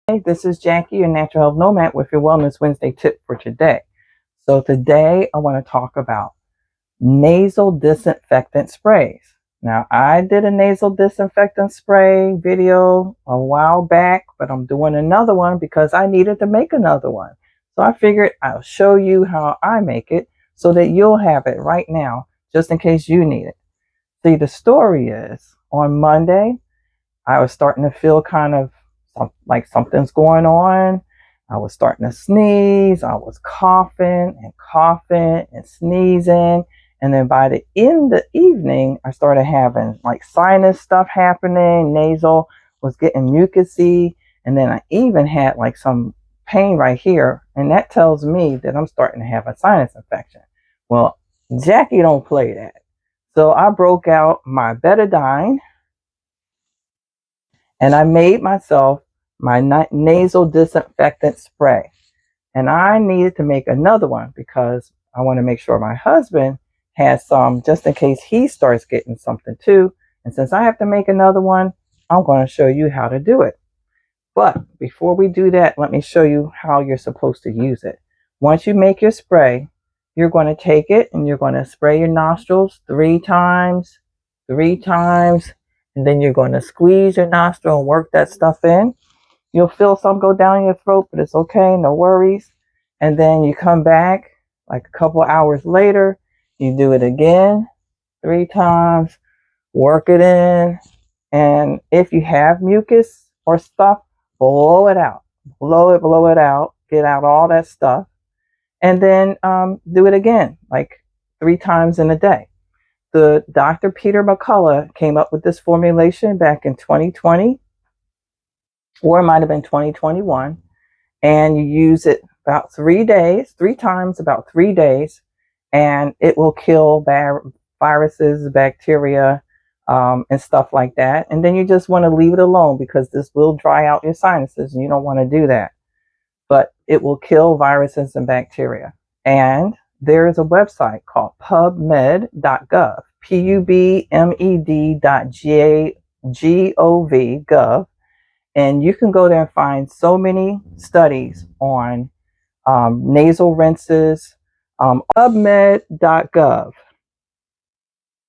Hey, this is Jackie, your Natural Health Nomad, with your Wellness Wednesday tip for today. So today I want to talk about nasal disinfectant sprays. Now, I did a nasal disinfectant spray video a while back, but I'm doing another one because I needed to make another one. So I figured I'll show you how I make it so that you'll have it right now, just in case you need it. See, the story is on Monday, I was starting to feel kind of like something's going on. I was starting to sneeze. I was coughing and sneezing. And then by the end of the evening, I started having like sinus stuff happening. Nasal was getting mucusy. And then I even had like some pain right here. And that tells me that I'm starting to have a sinus infection. Well, Jackie don't play that. So I broke out my betadine and I made myself my nasal disinfectant spray. And I needed to make another one because I want to make sure my husband has some just in case he starts getting something too. And since I have to make another one, I'm going to show you how to do it. But before we do that, let me show you how you're supposed to use it. Once you make your spray, you're going to take it and you're going to spray your nostrils 3 times, and then you're going to squeeze your nostril and work that stuff in. You'll feel some go down your throat, but it's okay, no worries. And then you come back like a couple hours later, you do it again 3 times, work it in. And if you have mucus or stuff, blow it out. Blow it out. Get out all that stuff. And then do it again, like 3 times in a day. The Dr. Peter McCullough came up with this formulation back in 2020, or it might have been 2021. And you use it about 3 days, 3 times, about 3 days, and it will kill viruses, bacteria, and stuff like that. And then you just want to leave it alone because this will dry out your sinuses and you don't want to do that. But it will kill viruses and bacteria. And there is a website called Pubmed.gov, Pubmed.gov, and you can go there and find so many studies on nasal rinses. Pubmed.gov.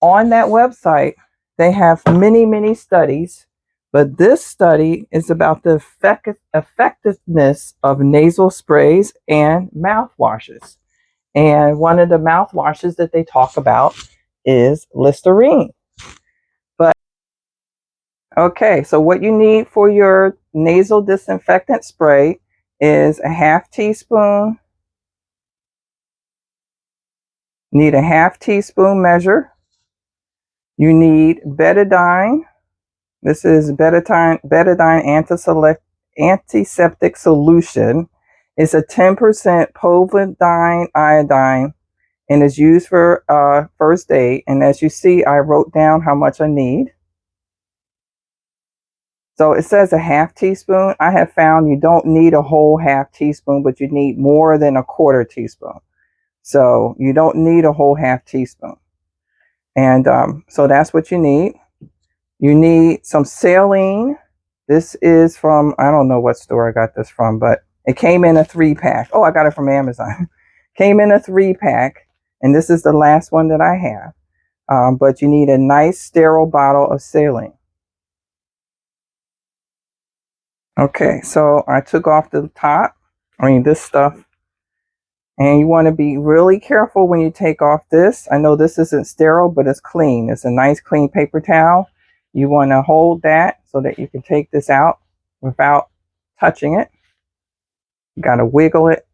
On that website, they have many studies, but this study is about the effectiveness of nasal sprays and mouthwashes. And one of the mouthwashes that they talk about is Listerine. But okay, so what you need for your nasal disinfectant spray is a half teaspoon. Need a half teaspoon measure. You need betadine. This is betadine antiseptic solution. It's a 10% povidone iodine and is used for first aid. And as you see, I wrote down how much I need. So it says a half teaspoon. I have found you don't need a whole half teaspoon, but you need more than a quarter teaspoon. So you don't need a whole half teaspoon. And so that's what you need. You need some saline. This is from, I don't know what store I got this from, but it came in a 3-pack. Oh, I got it from Amazon. Came in a 3-pack, and this is the last one that I have. But you need a nice sterile bottle of saline. Okay, so I took off the top, this stuff. And you want to be really careful when you take off this. I know this isn't sterile, but it's clean. It's a nice clean paper towel. You want to hold that so that you can take this out without touching it. You got to wiggle it.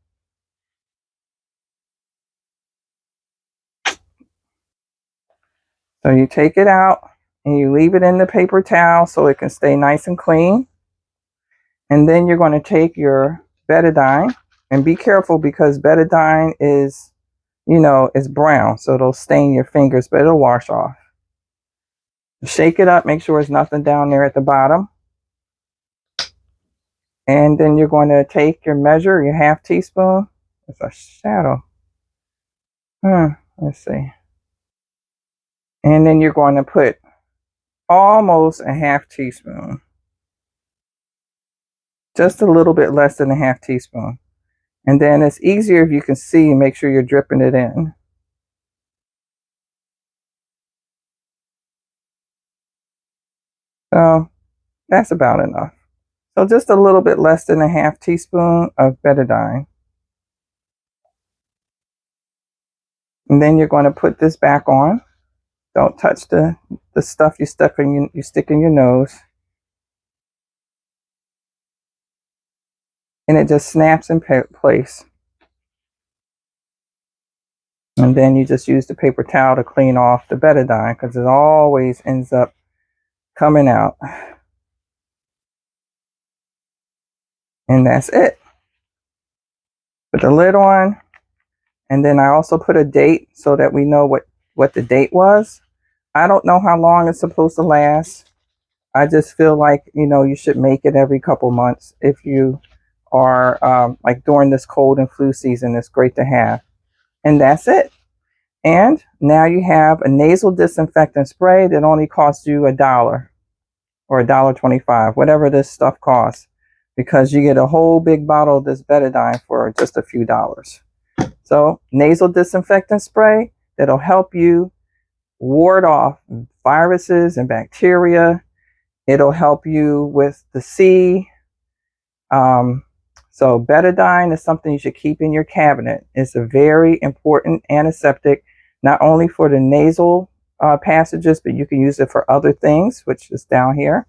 So you take it out and you leave it in the paper towel so it can stay nice and clean. And then you're going to take your betadine, and be careful because betadine is, it's brown, so it'll stain your fingers, but it'll wash off. Shake it up, make sure there's nothing down there at the bottom. And then you're going to take your measure, your half teaspoon. It's a shadow. Let's see. And then you're going to put almost a half teaspoon. Just a little bit less than a half teaspoon. And then it's easier if you can see and make sure you're dripping it in. So that's about enough. So just a little bit less than a half teaspoon of betadine. And then you're going to put this back on. Don't touch the stuff you stick in your nose. And it just snaps in place. And then you just use the paper towel to clean off the betadine because it always ends up coming out. And that's it. Put the lid on. And then I also put a date so that we know what the date was. I don't know how long it's supposed to last. I just feel like, you should make it every couple months. If you are like during this cold and flu season, it's great to have. And that's it. And now you have a nasal disinfectant spray that only costs you $1 or $1.25, whatever this stuff costs, because you get a whole big bottle of this betadine for just a few dollars. So nasal disinfectant spray that'll help you ward off viruses and bacteria. It'll help you with the C. So betadine is something you should keep in your cabinet. It's a very important antiseptic, not only for the nasal passages, but you can use it for other things, which is down here.